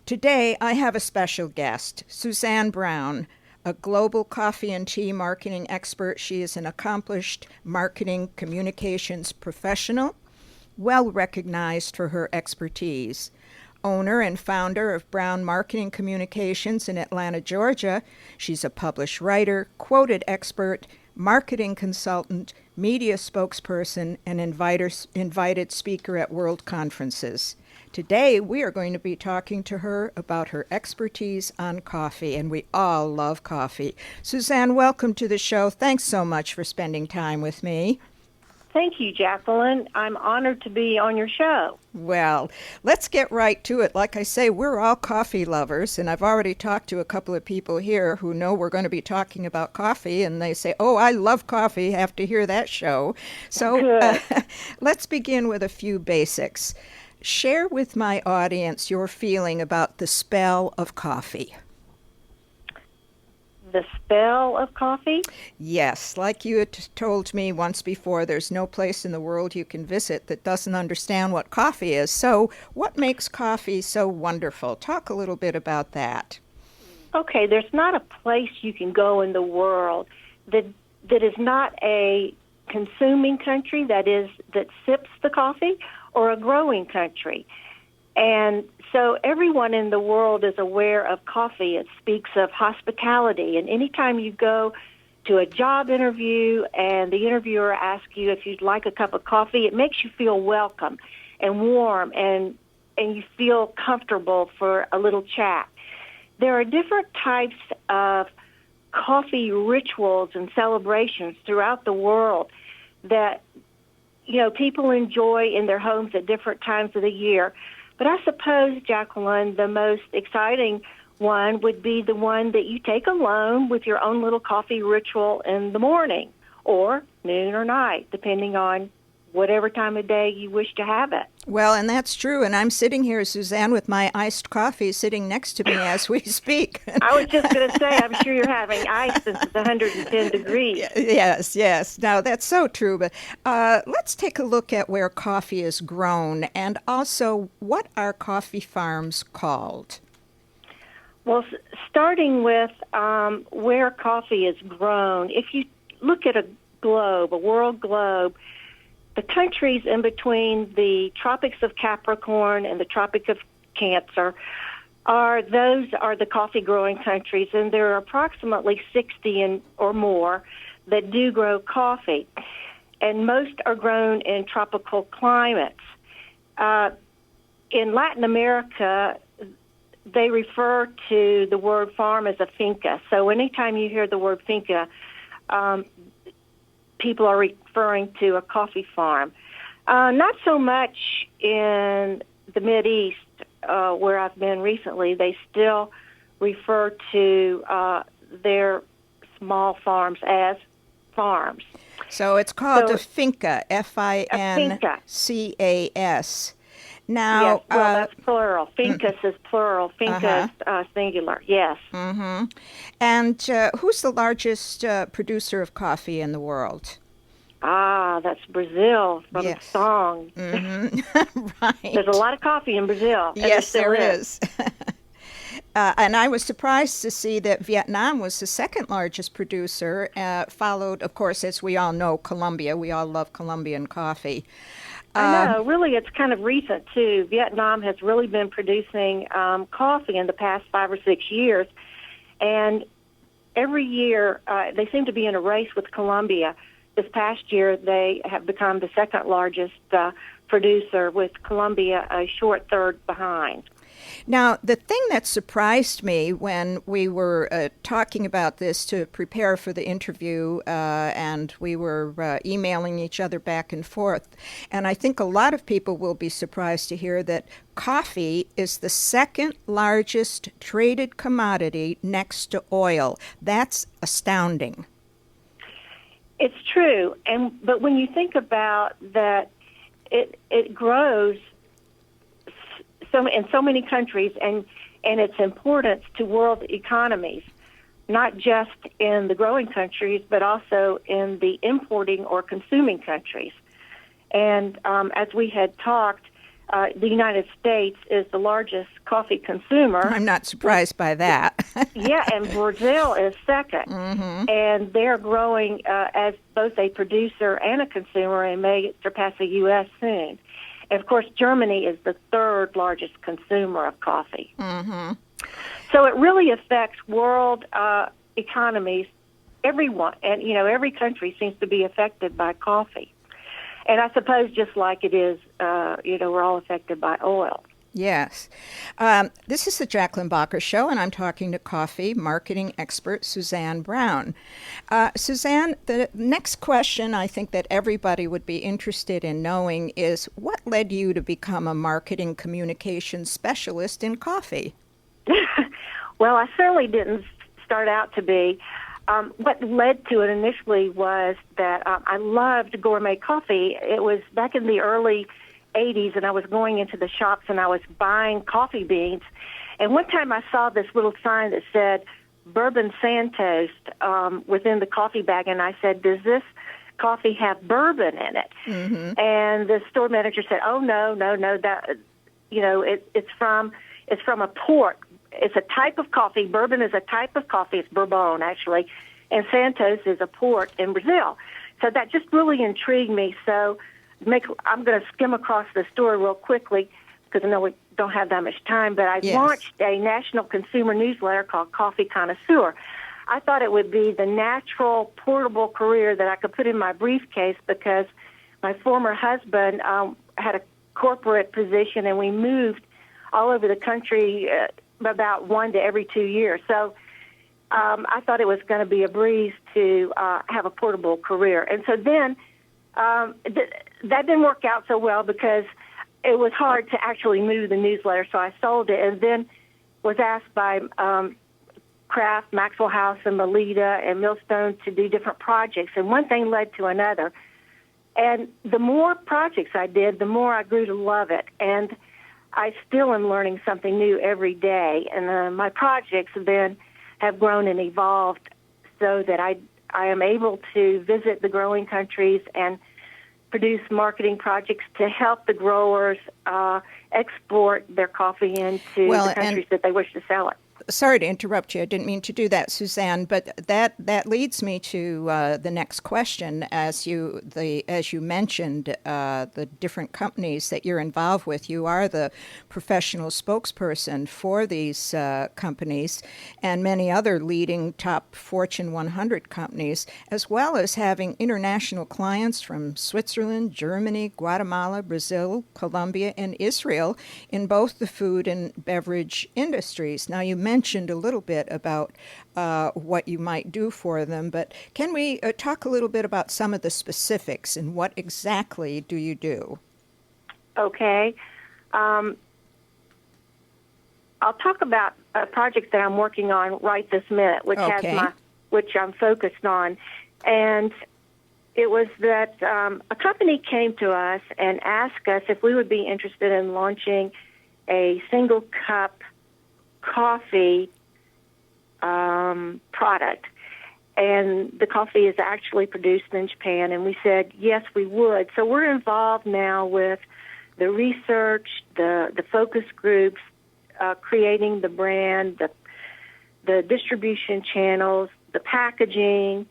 Today, I have a special guest, Suzanne Brown, a global coffee and tea marketing expert. She is an accomplished marketing communications professional, well recognized for her expertise. Owner and founder of Brown Marketing Communications in Atlanta, Georgia, she's a published writer, quoted expert, marketing consultant, media spokesperson, and invited speaker at world conferences. Today, we are going to be talking to her about her expertise on coffee, and we all love coffee. Suzanne, welcome to the show. Thanks so much for spending time with me. Thank you, Jacqueline. I'm honored to be on your show. Well, let's get right to it. Like I say, we're all coffee lovers, and I've already talked to a couple of people here who know we're going to be talking about coffee, and they say, oh, I love coffee, have to hear that show. So let's begin with a few basics. Share with my audience your feeling about the spell of coffee. The spell of coffee? Yes, like you had told me once before, there's no place in the world you can visit that doesn't understand what coffee is. So what makes coffee so wonderful? Talk a little bit about that. Okay, there's not a place you can go in the world that is not a consuming country, that sips the coffee, or a growing country. And so everyone in the world is aware of coffee. It speaks of hospitality. And anytime you go to a job interview and the interviewer asks you if you'd like a cup of coffee, it makes you feel welcome and warm, and you feel comfortable for a little chat. There are different types of coffee rituals and celebrations throughout the world that people enjoy in their homes at different times of the year. But I suppose, Jacqueline, the most exciting one would be the one that you take alone with your own little coffee ritual in the morning or noon or night, depending on whatever time of day you wish to have it. Well, and that's true. And I'm sitting here, Suzanne, with my iced coffee sitting next to me as we speak. I was just going to say, I'm sure you're having ice since it's 110 degrees. Yes. Now, that's so true. But let's take a look at where coffee is grown, and also what are coffee farms called? Well, starting with where coffee is grown, if you look at a world globe, the countries in between the tropics of Capricorn and the Tropic of Cancer are the coffee growing countries, and there are approximately 60 or more that do grow coffee, and most are grown in tropical climates. In Latin America, they refer to the word farm as a finca. So anytime you hear the word finca, people are referring to a coffee farm. Not so much in the Mideast, where I've been recently. They still refer to their small farms as farms. So it's called a finca, F-I-N-C-A-S. Now, yes, well, that's plural. Fincus is plural. Finca is singular, yes. Mm-hmm. And who's the largest producer of coffee in the world? That's Brazil from the song. Mm-hmm. Right. There's a lot of coffee in Brazil. Yes, there is. And I was surprised to see that Vietnam was the second largest producer, followed, of course, as we all know, Colombia. We all love Colombian coffee. I know. Really, it's kind of recent, too. Vietnam has really been producing coffee in the past 5 or 6 years. And every year, they seem to be in a race with Colombia. This past year, they have become the second largest producer, with Colombia a short third behind. Now, the thing that surprised me when we were talking about this to prepare for the interview, and we were emailing each other back and forth, and I think a lot of people will be surprised to hear that coffee is the second largest traded commodity next to oil. That's astounding. It's true, but when you think about that, it grows in so many countries, and its importance to world economies, not just in the growing countries, but also in the importing or consuming countries. And as we had talked, the United States is the largest coffee consumer. I'm not surprised by that. Yeah, and Brazil is second. Mm-hmm. And they're growing as both a producer and a consumer and may surpass the U.S. soon. And, of course, Germany is the third largest consumer of coffee. Mm-hmm. So it really affects world economies. Everyone, and, every country seems to be affected by coffee. And I suppose just like it is, we're all affected by oil. Yes. This is the Jacqueline Bacher Show, and I'm talking to coffee marketing expert Suzanne Brown. Suzanne, the next question I think that everybody would be interested in knowing is what led you to become a marketing communications specialist in coffee? Well, I certainly didn't start out to be. What led to it initially was that I loved gourmet coffee. It was back in the early 80s, and I was going into the shops and I was buying coffee beans. And one time I saw this little sign that said Bourbon Santos within the coffee bag, and I said, "Does this coffee have bourbon in it?" Mm-hmm. And the store manager said, "Oh, no, that it's from a port. It's a type of coffee. Bourbon is a type of coffee. It's Bourbon, actually. And Santos is a port in Brazil." So that just really intrigued me. So I'm going to skim across the story real quickly because I know we don't have that much time. But I launched a national consumer newsletter called Coffee Connoisseur. I thought it would be the natural, portable career that I could put in my briefcase because my former husband had a corporate position, and we moved all over the country about 1 to every 2 years. So I thought it was going to be a breeze to have a portable career. And so then that didn't work out so well because it was hard to actually move the newsletter, so I sold it and then was asked by Kraft, Maxwell House, and Melita, and Millstone to do different projects. And one thing led to another. And the more projects I did, the more I grew to love it. And I still am learning something new every day, and my projects then have grown and evolved so that I am able to visit the growing countries and produce marketing projects to help the growers export their coffee into the countries that they wish to sell it. Sorry to interrupt you. I didn't mean to do that, Suzanne, but that leads me to the next question. As you mentioned, the different companies that you're involved with, you are the professional spokesperson for these companies and many other leading top Fortune 100 companies, as well as having international clients from Switzerland, Germany, Guatemala, Brazil, Colombia, and Israel in both the food and beverage industries. Now, you mentioned a little bit about what you might do for them, but can we talk a little bit about some of the specifics and what exactly do you do? Okay. I'll talk about a project that I'm working on right this minute, which I'm focused on. And it was that a company came to us and asked us if we would be interested in launching a single cup coffee product. And the coffee is actually produced in Japan, and we said, yes, we would. So we're involved now with the research, the focus groups, creating the brand, the distribution channels, the packaging,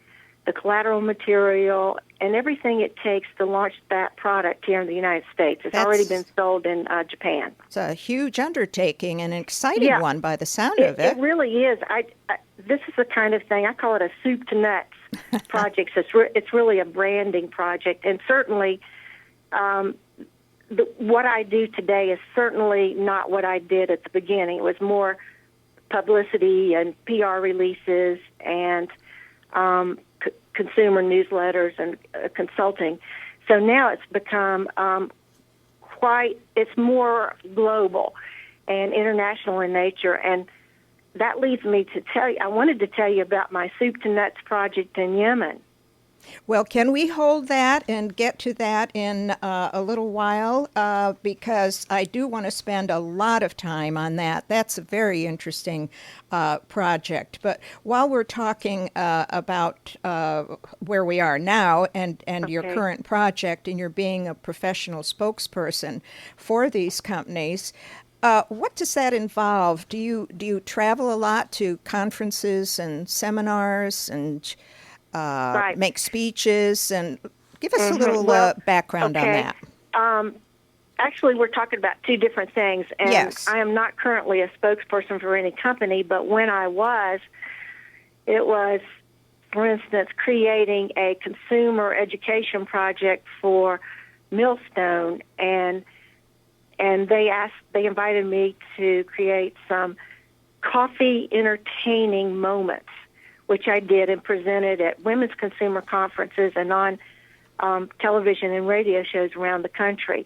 the collateral material, and everything it takes to launch that product here in the United States. It's already been sold in Japan. It's a huge undertaking and an exciting one by the sound of it. It really is. This is the kind of thing, I call it a soup to nuts project. It's really a branding project. And certainly what I do today is certainly not what I did at the beginning. It was more publicity and PR releases and consumer newsletters and consulting. So now it's become it's more global and international in nature. And that leads me to I wanted to tell you about my soup to nuts project in Yemen. Well, can we hold that and get to that in a little while? Because I do want to spend a lot of time on that. That's a very interesting project. But while we're talking about where we are now and your Okay. current project, and you're being a professional spokesperson for these companies, what does that involve? Do you travel a lot to conferences and seminars and Right. make speeches, and give us a little Well, background on okay. that. Um, Actually, we're talking about two different things, and Yes. I am not currently a spokesperson for any company, but when I was, it was, for instance, creating a consumer education project for Millstone, and they invited me to create some coffee entertaining moments, which I did and presented at women's consumer conferences and on television and radio shows around the country.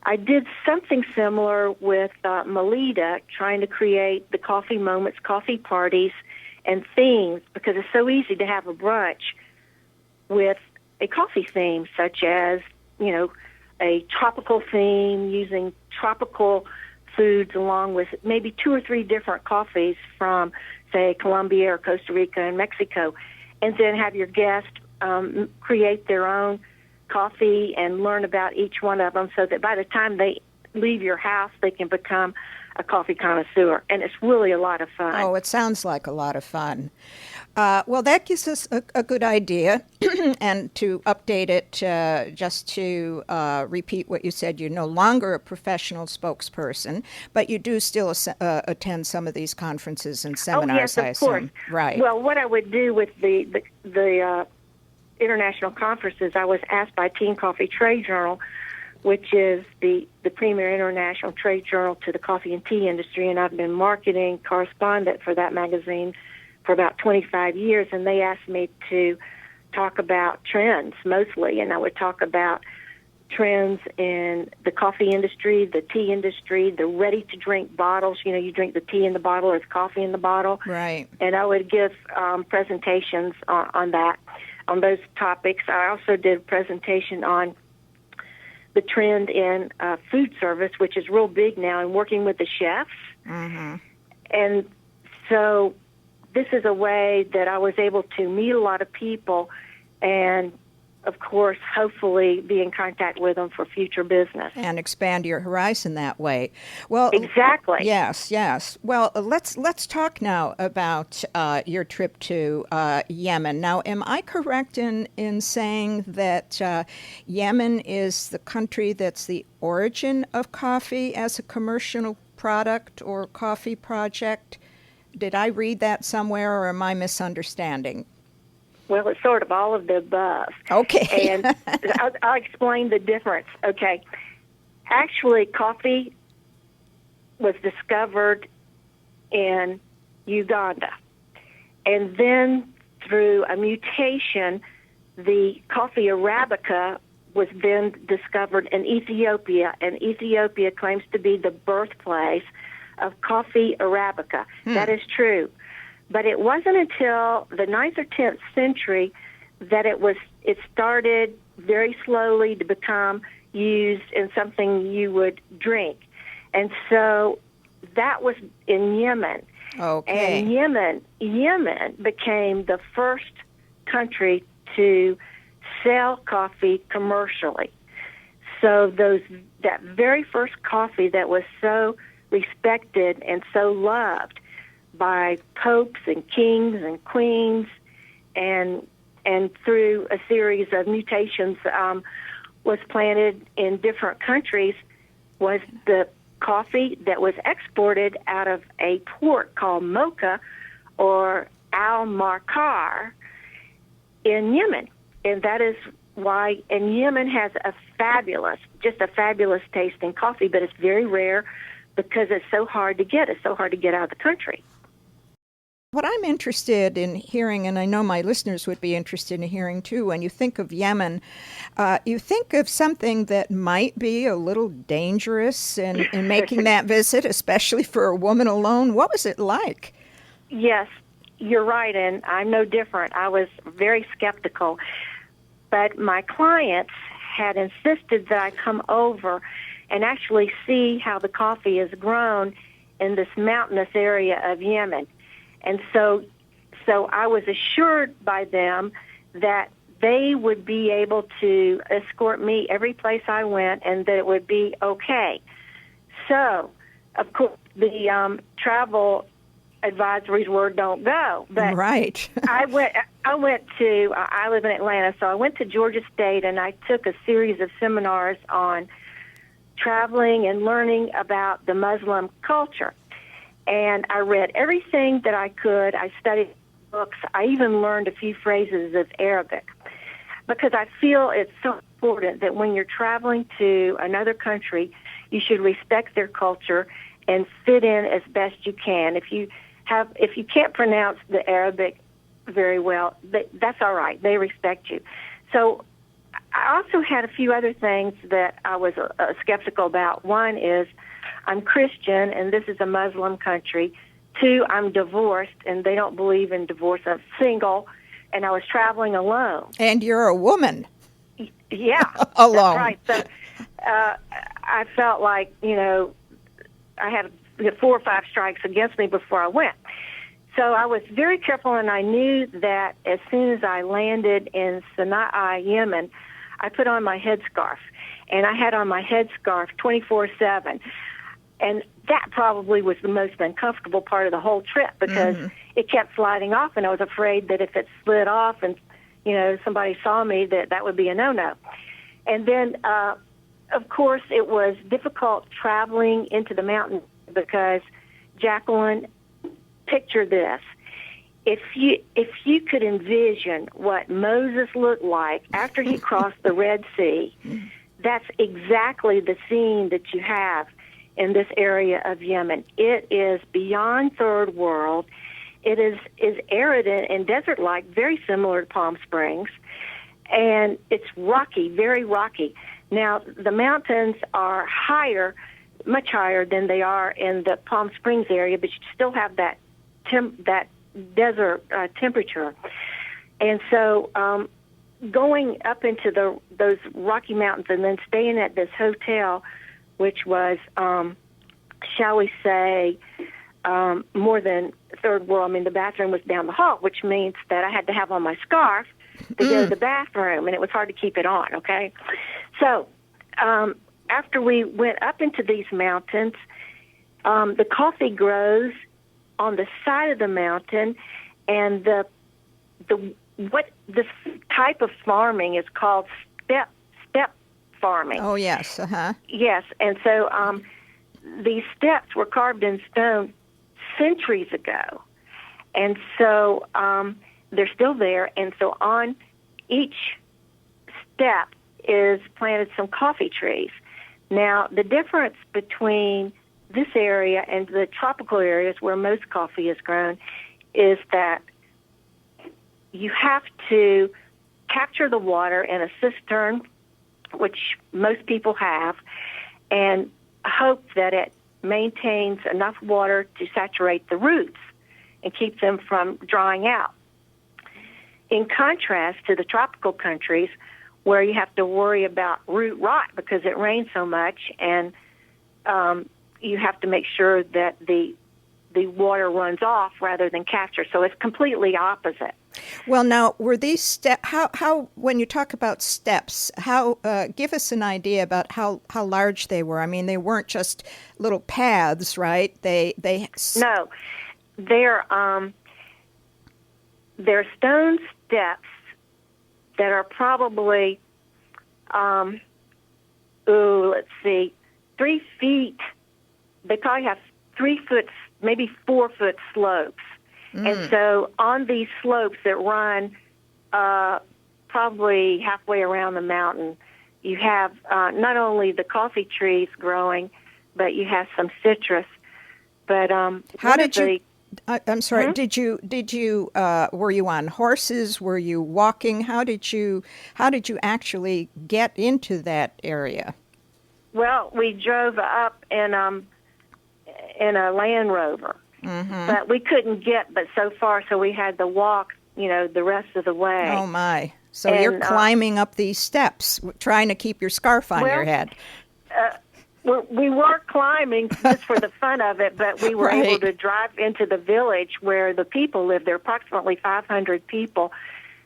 I did something similar with Melita, trying to create the coffee moments, coffee parties, and themes, because it's so easy to have a brunch with a coffee theme, such as, a tropical theme using tropical foods along with maybe two or three different coffees from, say, Colombia or Costa Rica and Mexico, and then have your guest create their own coffee and learn about each one of them so that by the time they leave your house, they can become a coffee connoisseur. And it's really a lot of fun. Oh, it sounds like a lot of fun. Well, that gives us a good idea. And to update it, just to repeat what you said, you're no longer a professional spokesperson, but you do still attend some of these conferences and seminars, Oh, I yes, of course. assume. Right. Well, what I would do with the international conferences, I was asked by Teen Coffee Trade Journal, which is the premier international trade journal to the coffee and tea industry, and I've been marketing correspondent for that magazine for about 25 years, and they asked me to talk about trends mostly, and I would talk about trends in the coffee industry, the tea industry, the ready-to-drink bottles. You drink the tea in the bottle or the coffee in the bottle. Right. And I would give presentations on that, on those topics. I also did a presentation on the trend in food service, which is real big now, and working with the chefs. Mm-hmm. And so this is a way that I was able to meet a lot of people and, of course, hopefully be in contact with them for future business. And expand your horizon that way. Well, Exactly. Yes. Well, let's talk now about your trip to Yemen. Now, am I correct in saying that Yemen is the country that's the origin of coffee as a commercial product or coffee project? Did I read that somewhere, or am I misunderstanding? Well, it's sort of all of the above. Okay. And I'll explain the difference. Okay. Actually, coffee was discovered in Uganda. And then through a mutation, the coffee Arabica was then discovered in Ethiopia, and Ethiopia claims to be the birthplace of coffee Arabica. That is true. But it wasn't until the 9th or 10th century that it started very slowly to become used in something you would drink. And so that was in Yemen. Okay. And Yemen became the first country to sell coffee commercially. So that very first coffee that was so respected and so loved by popes and kings and queens, and through a series of mutations was planted in different countries, was the coffee that was exported out of a port called Mocha or Al-Markar in Yemen. And that is why, and Yemen has just a fabulous tasting coffee, but it's very rare because it's so hard to get. It's so hard to get out of the country. What I'm interested in hearing, and I know my listeners would be interested in hearing too, when you think of Yemen, you think of something that might be a little dangerous in making that visit, especially for a woman alone. What was it like? Yes, you're right, and I'm no different. I was very skeptical. But my clients had insisted that I come over and actually see how the coffee is grown in this mountainous area of Yemen. And so I was assured by them that they would be able to escort me every place I went and that it would be okay. So, of course, the travel advisories were don't go. But right. I live in Atlanta, so I went to Georgia State and I took a series of seminars on traveling and learning about the Muslim culture. And I read everything that I could. I studied books. I even learned a few phrases of Arabic because I feel it's so important that when you're traveling to another country, you should respect their culture and fit in as best you can. If you can't pronounce the Arabic very well, that's all right. They respect you. So I also had a few other things that I was skeptical about. One is I'm Christian, and this is a Muslim country. Two, I'm divorced, and they don't believe in divorce. I'm single, and I was traveling alone. And you're a woman. Yeah. Alone. That's right. So I felt like, I had 4 or 5 strikes against me before I went. So I was very careful, and I knew that as soon as I landed in Sana'a, Yemen, I put on my headscarf. And I had on my headscarf 24/7. And that probably was the most uncomfortable part of the whole trip because it kept sliding off, and I was afraid that if it slid off and, somebody saw me, that would be a no-no. And then, of course, it was difficult traveling into the mountains because, Jacqueline, picture this. If you could envision what Moses looked like after he crossed the Red Sea, that's exactly the scene that you have in this area of Yemen. It is beyond third world. It is arid and desert-like, very similar to Palm Springs, and it's rocky, very rocky. Now, the mountains are higher, much higher than they are in the Palm Springs area, but you still have that desert temperature. And so going up into those Rocky Mountains and then staying at this hotel, which was, shall we say, more than third world. I mean, the bathroom was down the hall, which means that I had to have on my scarf to go to the bathroom, and it was hard to keep it on, okay? So after we went up into these mountains, the coffee grows on the side of the mountain, and this type of farming is called step farming. Oh, yes. Uh-huh. Yes, and so these steps were carved in stone centuries ago, and so they're still there, and so on each step is planted some coffee trees. Now, the difference between this area and the tropical areas where most coffee is grown is that you have to capture the water in a cistern, which most people have, and hope that it maintains enough water to saturate the roots and keep them from drying out. In contrast to the tropical countries where you have to worry about root rot because it rains so much, and you have to make sure that the water runs off rather than capture. So it's completely opposite. Well, now, were these how when you talk about steps, give us an idea about how large they were. I mean, they weren't just little paths, right? No, they're stone steps that are probably 3 feet. They probably have 3 foot, maybe 4 foot slopes. And so on these slopes that run probably halfway around the mountain, you have not only the coffee trees growing, but you have some citrus. But how did you? I'm sorry. Did you? Were you on horses? Were you walking? How did you actually get into that area? Well, we drove up in a Land Rover. But we couldn't get but so far, so we had to walk, the rest of the way. Oh, my. So you're climbing up these steps, trying to keep your scarf on your head. We were climbing just for the fun of it, but we were able to drive into the village where the people live. There are approximately 500 people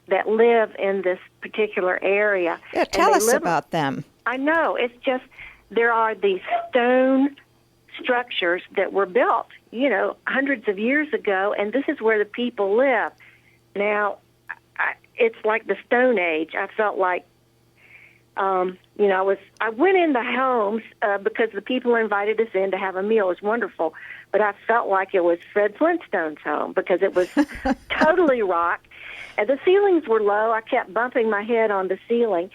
that live in this particular area. Yeah, tell us about them. I know. It's just there are these stone structures that were built, hundreds of years ago, and this is where the people live. Now, it's like the Stone Age. I felt like, I went in the homes because the people invited us in to have a meal. It was wonderful, but I felt like it was Fred Flintstone's home because it was totally rock, and the ceilings were low. I kept bumping my head on the ceiling,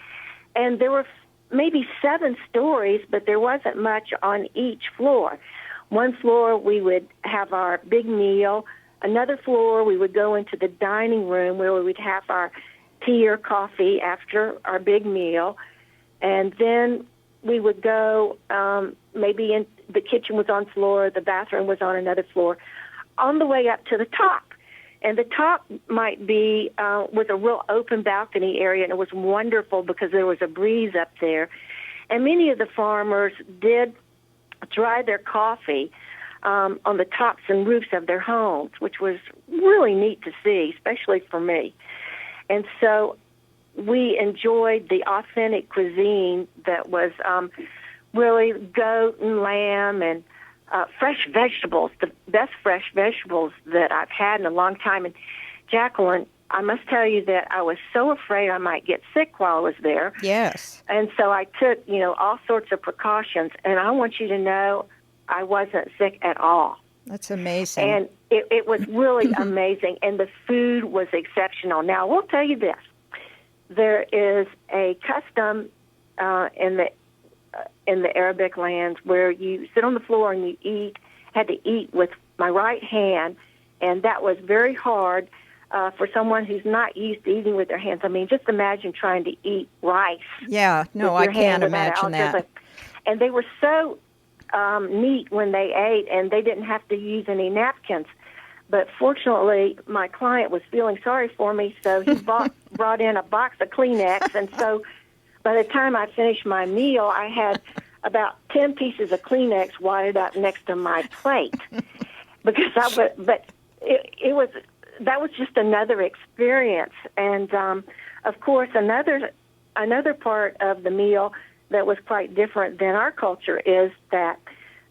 and there were maybe 7 stories, but there wasn't much on each floor. One floor we would have our big meal. Another floor we would go into the dining room where we would have our tea or coffee after our big meal. And then we would go, maybe in the kitchen was on floor, the bathroom was on another floor, on the way up to the top. And the top might be with a real open balcony area, and it was wonderful because there was a breeze up there. And many of the farmers did dry their coffee on the tops and roofs of their homes, which was really neat to see, especially for me. And so we enjoyed the authentic cuisine that was really goat and lamb and fresh vegetables, the best fresh vegetables that I've had in a long time. And Jacqueline, I must tell you that I was so afraid I might get sick while I was there. Yes. And so I took, all sorts of precautions. And I want you to know I wasn't sick at all. That's amazing. And it was really amazing. And the food was exceptional. Now, I will tell you this. There is a custom in the Arabic lands where you sit on the floor and you had to eat with my right hand, and that was very hard for someone who's not used to eating with their hands. I mean, just imagine trying to eat rice. Yeah, no, I can't imagine that. And they were so neat when they ate, and they didn't have to use any napkins. But fortunately, my client was feeling sorry for me, so he brought in a box of Kleenex. And so by the time I finished my meal, I had about 10 pieces of Kleenex wadded up next to my plate. That was just another experience. And, of course, another part of the meal that was quite different than our culture is that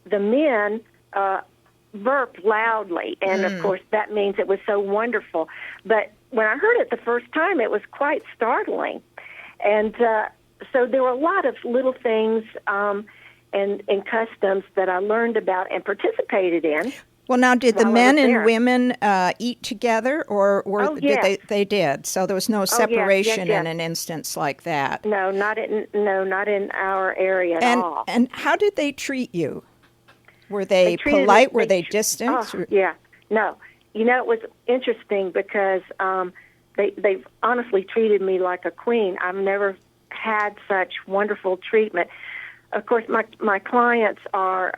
the men burped loudly, and of course that means it was so wonderful. But when I heard it the first time, it was quite startling. And so there were a lot of little things and customs that I learned about and participated in. Well, now, did the men and women eat together, or yes. They did? So there was no separation in an instance like that. No, not in our area at all. And how did they treat you? Were they polite? Were they distant? Oh, yeah. No. It was interesting because they've honestly treated me like a queen. I've never had such wonderful treatment. Of course, my clients are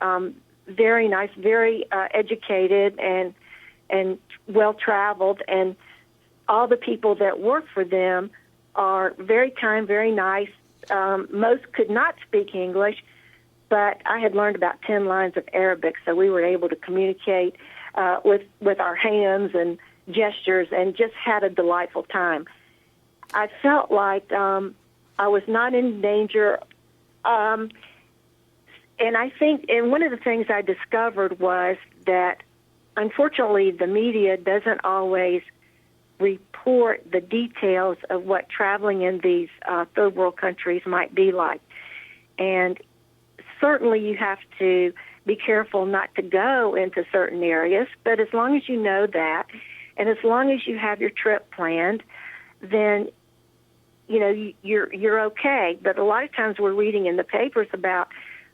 very nice, very educated and well-traveled, and all the people that work for them are very kind, very nice. Most could not speak English, but I had learned about 10 lines of Arabic, so we were able to communicate with our hands and gestures and just had a delightful time. I felt like I was not in danger. And I think, and one of the things I discovered was that, unfortunately, the media doesn't always report the details of what traveling in these third world countries might be like. And certainly you have to be careful not to go into certain areas, but as long as you know that, and as long as you have your trip planned, then you're okay. But a lot of times we're reading in the papers about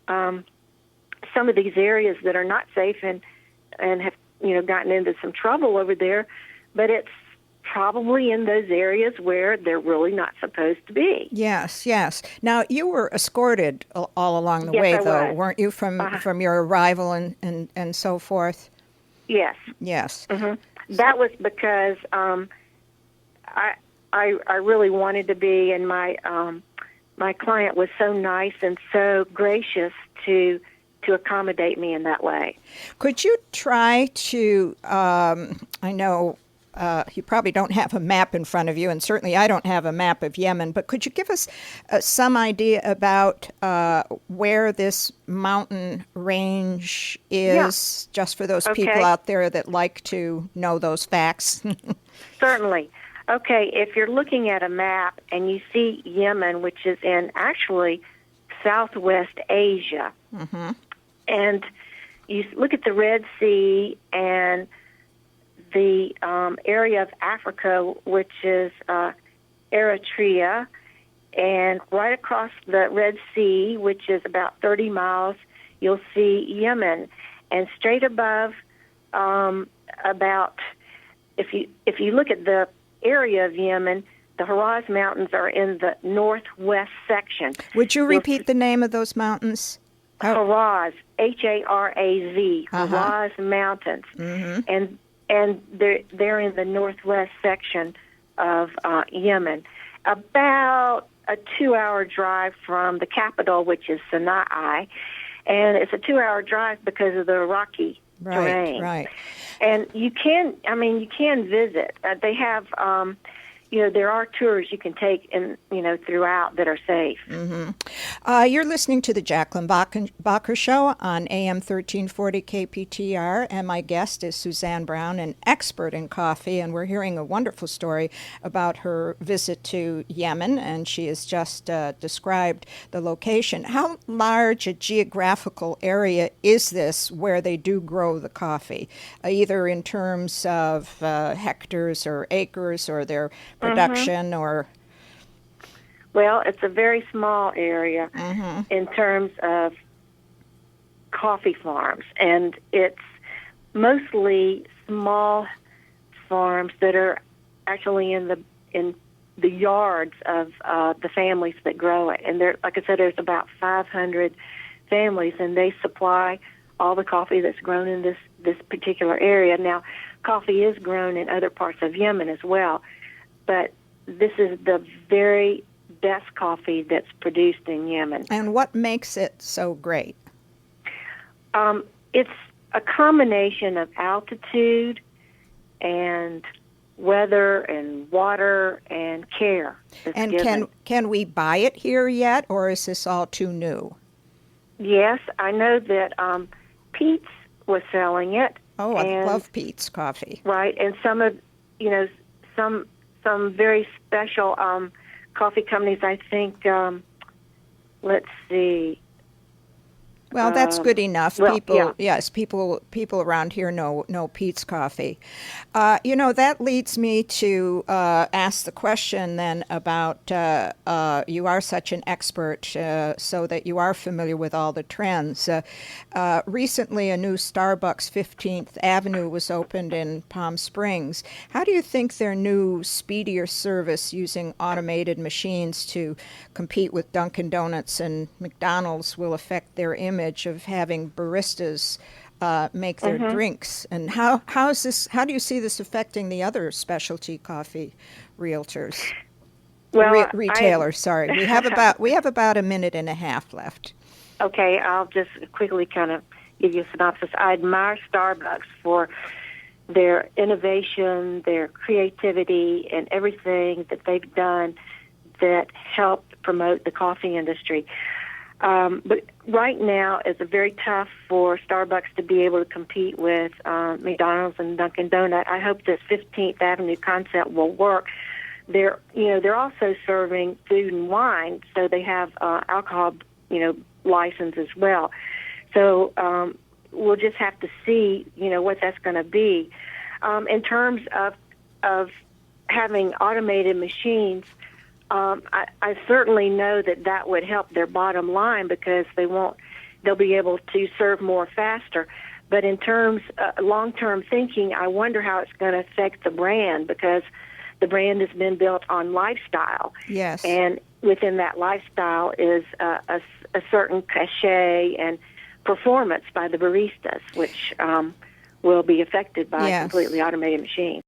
some of these areas that are not safe and have gotten into some trouble over there, but it's probably in those areas where they're really not supposed to be. Yes, yes. Now, you were escorted all along the way, though, weren't you, from your arrival and so forth? Yes. Yes. Mm-hmm. That was because I really wanted to be, and my client was so nice and so gracious to accommodate me in that way. Could you try to, I know you probably don't have a map in front of you, and certainly I don't have a map of Yemen, but could you give us some idea about where this mountain range is, just for those people out there that like to know those facts? Certainly. Okay, if you're looking at a map and you see Yemen, which is in actually Southwest Asia, and you look at the Red Sea and the area of Africa, which is Eritrea, and right across the Red Sea, which is about 30 miles, you'll see Yemen. And straight above, about if you look at the area of Yemen, the Haraz Mountains are in the northwest section. Would you repeat the name of those mountains? Haraz, Haraz, Haraz Mountains, and they're in the northwest section of Yemen, about a 2-hour drive from the capital, which is Sana'a, and it's a 2-hour drive because of the rocky terrain. Right. And you can visit. They have, there are tours you can take throughout that are safe. You're listening to the Jacqueline Bacher Show on AM 1340 KPTR, and my guest is Suzanne Brown, an expert in coffee, and we're hearing a wonderful story about her visit to Yemen, and she has just described the location. How large a geographical area is this where they do grow the coffee, either in terms of hectares or acres or their production or... Well, it's a very small area in terms of coffee farms, and it's mostly small farms that are actually in the yards of the families that grow it. And there, like I said, there's about 500 families, and they supply all the coffee that's grown in this particular area. Now, coffee is grown in other parts of Yemen as well, but this is the very best coffee that's produced in Yemen. And what makes it so great? It's a combination of altitude and weather and water and care. And can we buy it here yet, or is this all too new? Yes, I know that Pete's was selling it. Oh, I love Pete's coffee. Right, and some of some very special coffee companies, I think, let's see. Well, that's good enough. Well, People around here know Pete's coffee. That leads me to ask the question then about you are such an expert, so that you are familiar with all the trends. Recently, a new Starbucks 15th Avenue was opened in Palm Springs. How do you think their new speedier service using automated machines to compete with Dunkin' Donuts and McDonald's will affect their image of having baristas make their drinks? And how do you see this affecting the other specialty coffee realtors? Well, retailers, sorry. We have about a minute and a half left. Okay, I'll just quickly kind of give you a synopsis. I admire Starbucks for their innovation, their creativity, and everything that they've done that helped promote the coffee industry. But right now, it's very tough for Starbucks to be able to compete with McDonald's and Dunkin' Donut. I hope this 15th Avenue concept will work. They're also serving food and wine, so they have alcohol, license as well. So we'll just have to see, what that's going to be. In terms of having automated machines, I certainly know that would help their bottom line because they'll be able to serve more faster. But in terms of long-term thinking, I wonder how it's going to affect the brand because the brand has been built on lifestyle. Yes. And within that lifestyle is a certain cachet and performance by the baristas, which will be affected by completely automated machines.